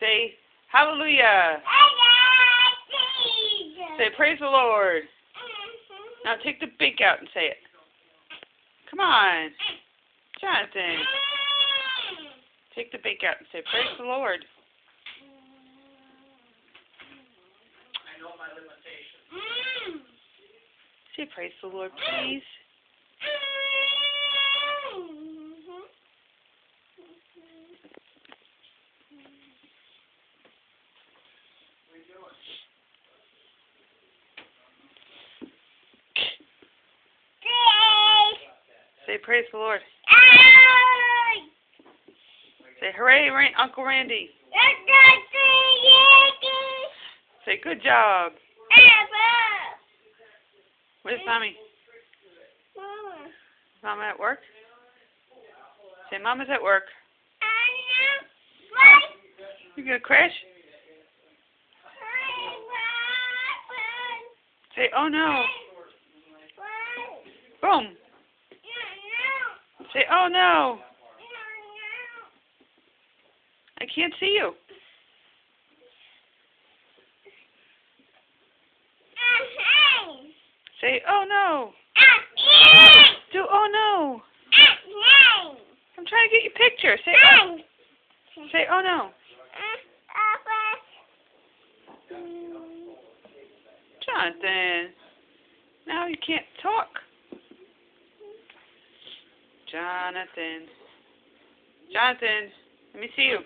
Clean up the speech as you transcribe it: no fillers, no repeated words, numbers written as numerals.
Say hallelujah. Say praise the Lord. Now take the beak out and say it. Come on. Jonathan. Take the beak out and say praise the Lord. I know my limitations. Say praise the Lord, please. Say praise the Lord. Say hooray, Uncle Randy. Say good job. Where's Mommy? Mama at work? Say Mama's at work. You gonna crash? Say oh no. Boom. Say oh no. I can't see you. Say oh no. Do oh no. I'm trying to get your picture. Say oh. Say oh no. Jonathan. Now you can't talk. Jonathan. Jonathan, let me see you.